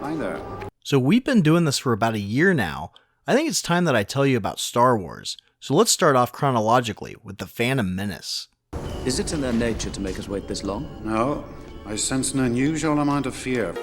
Hi there. So we've been doing this for about a year now. I think it's time that I tell you about Star Wars. So let's start off chronologically with the Phantom Menace. Is it in their nature to make us wait this long? No, I sense an unusual amount of fear.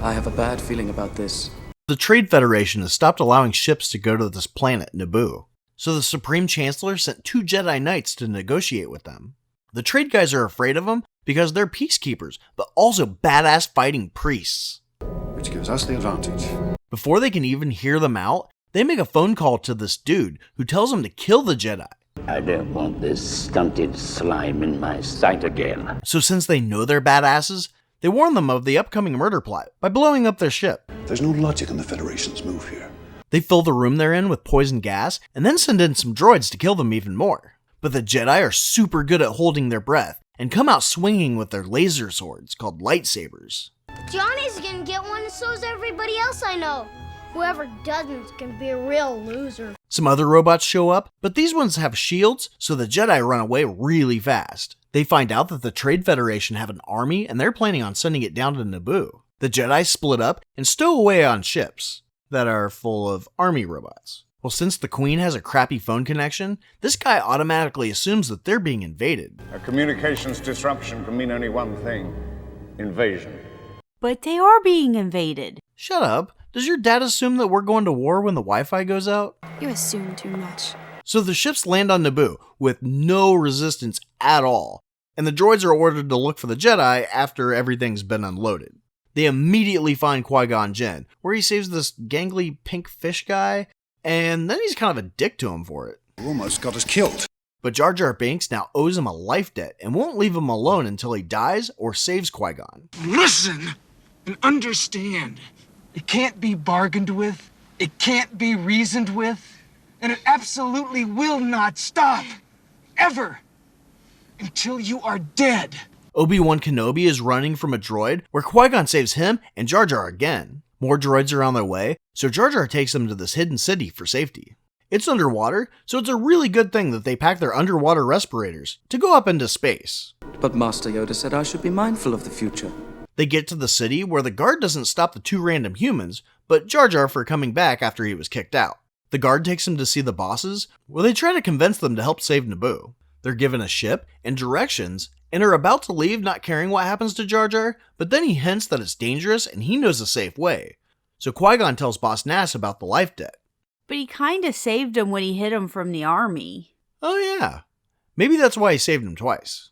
I have a bad feeling about this. The Trade Federation has stopped allowing ships to go to this planet, Naboo. So the Supreme Chancellor sent 2 Jedi Knights to negotiate with them. The trade guys are afraid of them because they're peacekeepers, but also badass fighting priests. Which gives us the advantage. Before they can even hear them out, they make a phone call to this dude who tells them to kill the Jedi. I don't want this stunted slime in my sight again. So since they know they're badasses, they warn them of the upcoming murder plot by blowing up their ship. There's no logic in the Federation's move here. They fill the room they're in with poison gas and then send in some droids to kill them even more. But the Jedi are super good at holding their breath and come out swinging with their laser swords called lightsabers. Johnny's gonna get one and so is everybody else I know. Whoever doesn't can be a real loser. Some other robots show up, but these ones have shields, so the Jedi run away really fast. They find out that the Trade Federation have an army and they're planning on sending it down to Naboo. The Jedi split up and stow away on ships that are full of army robots. Well, since the Queen has a crappy phone connection, this guy automatically assumes that they're being invaded. A communications disruption can mean only one thing: invasion. But they are being invaded. Shut up. Does your dad assume that we're going to war when the Wi-Fi goes out? You assume too much. So the ships land on Naboo with no resistance at all, and the droids are ordered to look for the Jedi after everything's been unloaded. They immediately find Qui-Gon Jinn, where he saves this gangly pink fish guy, and then he's kind of a dick to him for it. You almost got us killed. But Jar Jar Binks now owes him a life debt and won't leave him alone until he dies or saves Qui-Gon. Listen and understand. It can't be bargained with, it can't be reasoned with, and it absolutely will not stop. Ever. Until you are dead. Obi-Wan Kenobi is running from a droid where Qui-Gon saves him and Jar Jar again. More droids are on their way, so Jar Jar takes them to this hidden city for safety. It's underwater, so it's a really good thing that they pack their underwater respirators to go up into space. But Master Yoda said I should be mindful of the future. They get to the city where the guard doesn't stop the 2 random humans, but Jar Jar for coming back after he was kicked out. The guard takes him to see the bosses, where they try to convince them to help save Naboo. They're given a ship and directions, and are about to leave not caring what happens to Jar Jar, but then he hints that it's dangerous and he knows a safe way. So Qui-Gon tells Boss Nass about the life debt. But he kinda saved him when he hid him from the army. Oh yeah, maybe that's why he saved him twice.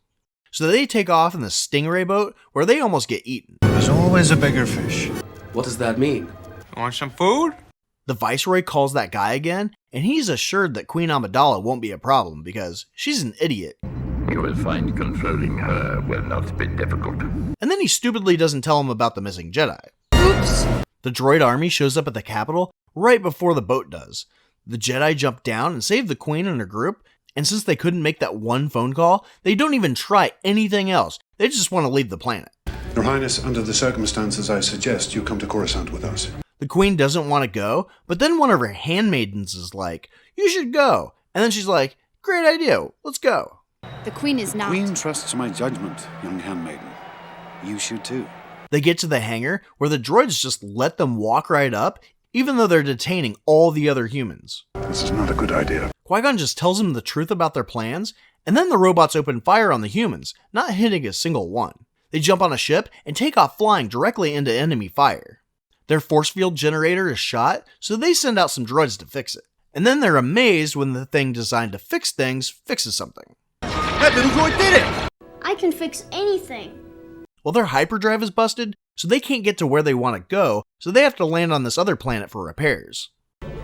So they take off in the Stingray boat, where they almost get eaten. There's always a bigger fish. What does that mean? Want some food? The Viceroy calls that guy again, and he's assured that Queen Amidala won't be a problem because she's an idiot. You will find controlling her will not be difficult. And then he stupidly doesn't tell him about the missing Jedi. Oops. The droid army shows up at the capital right before the boat does. The Jedi jump down and save the Queen and her group, and since they couldn't make that one phone call, they don't even try anything else. They just want to leave the planet. Your Highness, under the circumstances, I suggest you come to Coruscant with us. The Queen doesn't want to go, but then one of her handmaidens is like, "You should go." And then she's like, "Great idea, let's go." The Queen is not. Queen trusts my judgment, young handmaiden. You should too. They get to the hangar, where the droids just let them walk right up, even though they're detaining all the other humans. This is not a good idea. Qui-Gon just tells them the truth about their plans, and then the robots open fire on the humans, not hitting a single one. They jump on a ship and take off flying directly into enemy fire. Their force field generator is shot, so they send out some droids to fix it. And then they're amazed when the thing designed to fix things fixes something. That little droid did it! I can fix anything. Well, their hyperdrive is busted, so they can't get to where they want to go, so they have to land on this other planet for repairs.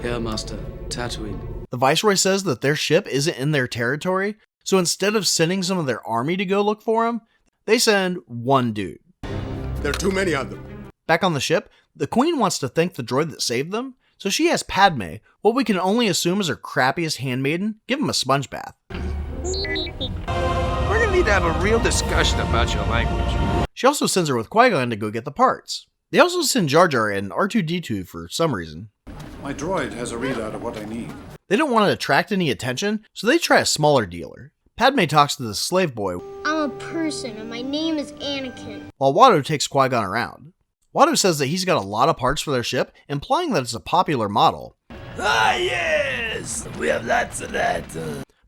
Here, Master. Tatooine. The Viceroy says that their ship isn't in their territory, so instead of sending some of their army to go look for them, they send one dude. There are too many of them. Back on the ship, the Queen wants to thank the droid that saved them, so she has Padme, what we can only assume is her crappiest handmaiden, give him a sponge bath. We're gonna need to have a real discussion about your language. She also sends her with Qui-Gon to go get the parts. They also send Jar Jar and R2-D2 for some reason. My droid has a readout of what I need. They don't want to attract any attention, so they try a smaller dealer. Padme talks to the slave boy, I'm a person, and my name is Anakin. while Watto takes Qui-Gon around. Watto says that he's got a lot of parts for their ship, implying that it's a popular model. Ah, yes! We have lots of that.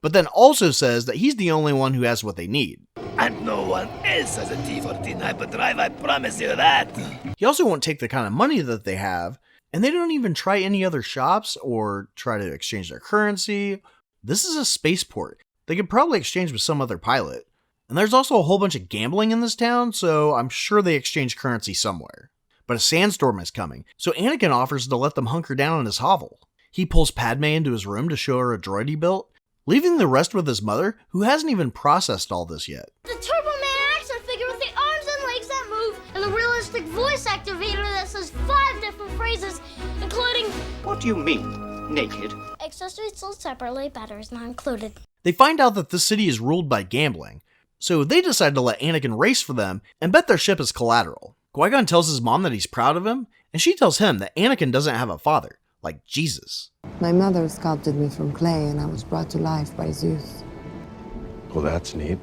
But then also says that he's the only one who has what they need. And no one else has a T-14 hyperdrive, I promise you that. He also won't take the kind of money that they have, and they don't even try any other shops or try to exchange their currency. This is a spaceport. They could probably exchange with some other pilot. And there's also a whole bunch of gambling in this town, so I'm sure they exchange currency somewhere. But a sandstorm is coming, so Anakin offers to let them hunker down in his hovel. He pulls Padme into his room to show her a droid he built, leaving the rest with his mother, who hasn't even processed all this yet. The Turbo Man action figure with the arms and legs that move, and the realistic voice activator that says 5 different phrases, including... What do you mean, naked? Accessories sold separately, batteries not included. They find out that this city is ruled by gambling, so they decide to let Anakin race for them and bet their ship as collateral. Qui-Gon tells his mom that he's proud of him, and she tells him that Anakin doesn't have a father, like Jesus. My mother sculpted me from clay, and I was brought to life by Zeus. Well, that's neat.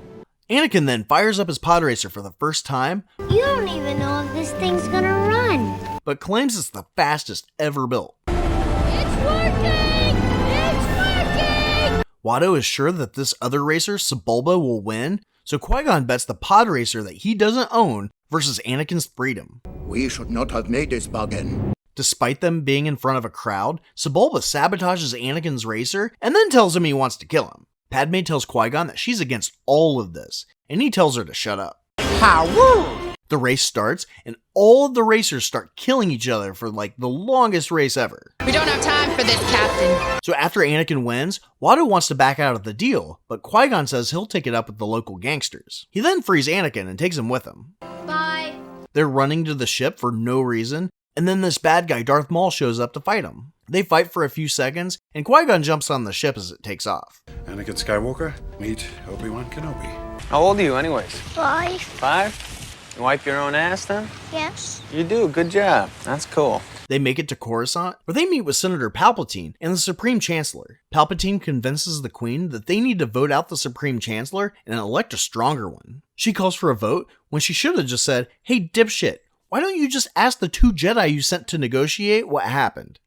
Anakin then fires up his pod racer for the first time. You don't even know if this thing's gonna run. But claims it's the fastest ever built. It's working! It's working! Watto is sure that this other racer, Sebulba, will win, so Qui-Gon bets the pod racer that he doesn't own versus Anakin's freedom. We should not have made this bargain. Despite them being in front of a crowd, Sebulba sabotages Anakin's racer and then tells him he wants to kill him. Padme tells Qui-Gon that she's against all of this, and he tells her to shut up. How? The race starts, and all of the racers start killing each other for like the longest race ever. We don't have time for this, Captain. So after Anakin wins, Watto wants to back out of the deal, but Qui-Gon says he'll take it up with the local gangsters. He then frees Anakin and takes him with him. Bye. They're running to the ship for no reason, and then this bad guy Darth Maul shows up to fight him. They fight for a few seconds, and Qui-Gon jumps on the ship as it takes off. Anakin Skywalker, meet Obi-Wan Kenobi. How old are you anyways? 5. 5? You wipe your own ass then? Yes. You do, good job. That's cool. They make it to Coruscant, where they meet with Senator Palpatine and the Supreme Chancellor. Palpatine convinces the Queen that they need to vote out the Supreme Chancellor and elect a stronger one. She calls for a vote when she should have just said, "Hey dipshit, why don't you just ask the 2 Jedi you sent to negotiate what happened?"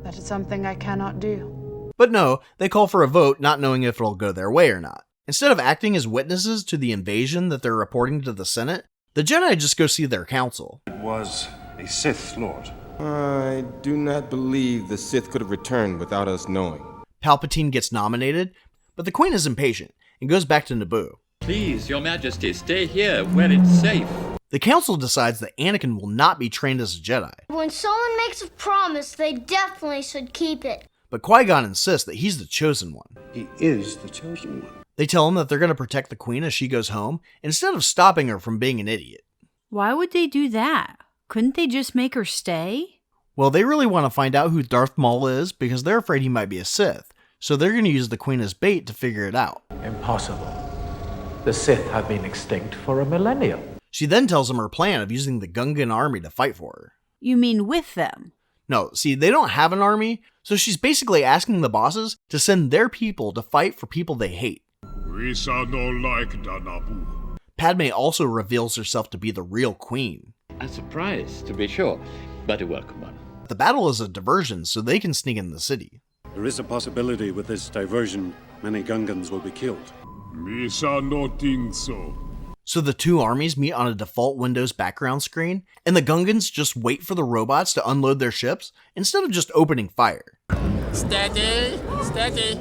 That is something I cannot do. But no, they call for a vote not knowing if it'll go their way or not. Instead of acting as witnesses to the invasion that they're reporting to the Senate, the Jedi just go see their council. It was a Sith Lord. I do not believe the Sith could have returned without us knowing. Palpatine gets nominated, but the Queen is impatient and goes back to Naboo. Please, Your Majesty, stay here where it's safe. The council decides that Anakin will not be trained as a Jedi. When someone makes a promise, they definitely should keep it. But Qui-Gon insists that he's the chosen one. He is the chosen one. They tell him that they're going to protect the Queen as she goes home, instead of stopping her from being an idiot. Why would they do that? Couldn't they just make her stay? Well, they really want to find out who Darth Maul is because they're afraid he might be a Sith, so they're going to use the Queen as bait to figure it out. Impossible. The Sith have been extinct for a millennium. She then tells him her plan of using the Gungan army to fight for her. You mean with them? No, see, they don't have an army, so she's basically asking the bosses to send their people to fight for people they hate. We shall no like the Naboo. Padme also reveals herself to be the real Queen. A surprise, to be sure, but a welcome one. The battle is a diversion, so they can sneak in the city. There is a possibility with this diversion, many Gungans will be killed. We shall not think so. So the 2 armies meet on a default Windows background screen, and the Gungans just wait for the robots to unload their ships instead of just opening fire. Steady, steady.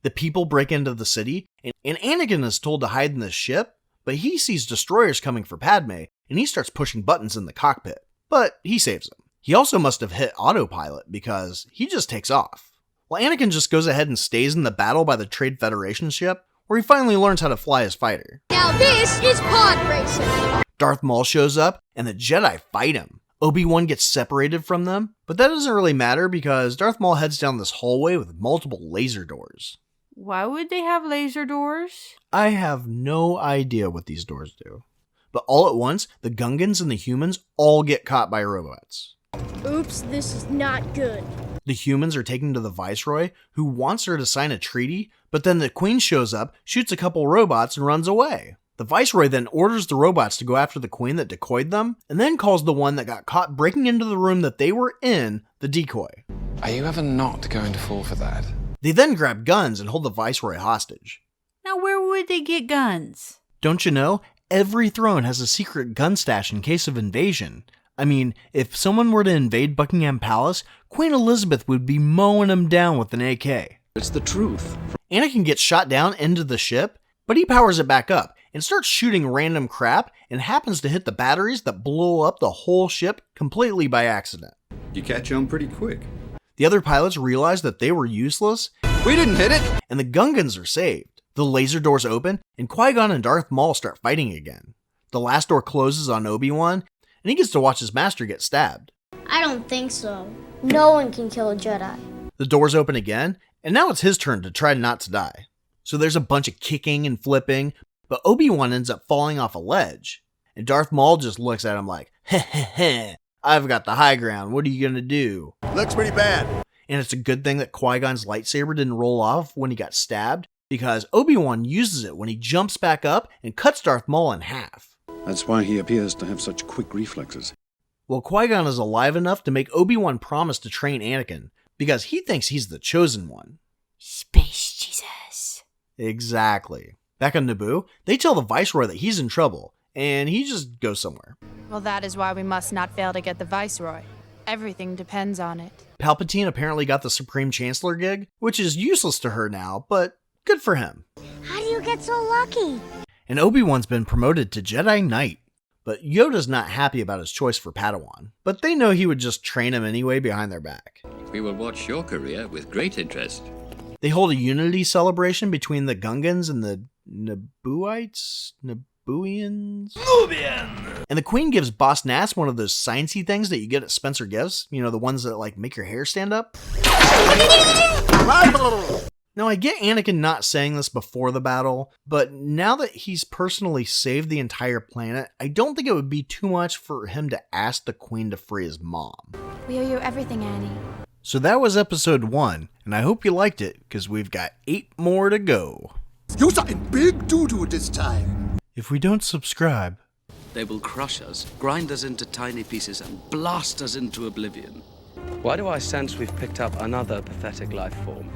The people break into the city, and Anakin is told to hide in the ship, but he sees destroyers coming for Padme, and he starts pushing buttons in the cockpit. But he saves them. He also must have hit autopilot because he just takes off. Well, Anakin just goes ahead and stays in the battle by the Trade Federation ship, where he finally learns how to fly his fighter. Now this is pod racing. Darth Maul shows up, and the Jedi fight him. Obi-Wan gets separated from them, but that doesn't really matter because Darth Maul heads down this hallway with multiple laser doors. Why would they have laser doors? I have no idea what these doors do. But all at once, the Gungans and the humans all get caught by robots. Oops, this is not good. The humans are taken to the Viceroy, who wants her to sign a treaty, But then the Queen shows up, shoots a couple robots, and runs away. The Viceroy then orders the robots to go after the Queen that decoyed them, and then calls the one that got caught breaking into the room that they were in the decoy. Are you ever not going to fall for that? They then grab guns and hold the Viceroy hostage. Now where would they get guns? Don't you know? Every throne has a secret gun stash in case of invasion. I mean, if someone were to invade Buckingham Palace, Queen Elizabeth would be mowing them down with an AK. It's the truth. Anakin gets shot down into the ship, but he powers it back up and starts shooting random crap and happens to hit the batteries that blow up the whole ship completely by accident. You catch on pretty quick. The other pilots realize that they were useless. We didn't hit it! And the Gungans are saved. The laser doors open, and Qui-Gon and Darth Maul start fighting again. The last door closes on Obi-Wan, and he gets to watch his master get stabbed. I don't think so. No one can kill a Jedi. The doors open again, and now it's his turn to try not to die. So there's a bunch of kicking and flipping, but Obi-Wan ends up falling off a ledge. And Darth Maul just looks at him like, heh heh heh, I've got the high ground, what are you gonna do? Looks pretty bad. And it's a good thing that Qui-Gon's lightsaber didn't roll off when he got stabbed, because Obi-Wan uses it when he jumps back up and cuts Darth Maul in half. That's why he appears to have such quick reflexes. Well, Qui-Gon is alive enough to make Obi-Wan promise to train Anakin, because he thinks he's the chosen one. Space Jesus. Exactly. Back on Naboo, they tell the Viceroy that he's in trouble, and he just goes somewhere. Well, that is why we must not fail to get the Viceroy. Everything depends on it. Palpatine apparently got the Supreme Chancellor gig, which is useless to her now, but good for him. How do you get so lucky? And Obi-Wan's been promoted to Jedi Knight. But Yoda's not happy about his choice for Padawan, but they know he would just train him anyway behind their back. We will watch your career with great interest. They hold a unity celebration between the Gungans and the Nabooites? Nabooians? Nubian! And the Queen gives Boss Nass one of those sciencey things that you get at Spencer Gifts. You know, the ones that like make your hair stand up. Now, I get Anakin not saying this before the battle, but now that he's personally saved the entire planet, I don't think it would be too much for him to ask the Queen to free his mom. We owe you everything, Annie. So that was episode 1, and I hope you liked it, because we've got 8 more to go. You are in big doo-doo this time. If we don't subscribe, they will crush us, grind us into tiny pieces, and blast us into oblivion. Why do I sense we've picked up another pathetic life form?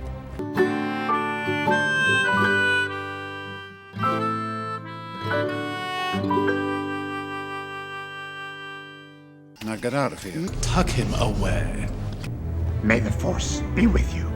Now get out of here. Tuck him away. May the Force be with you.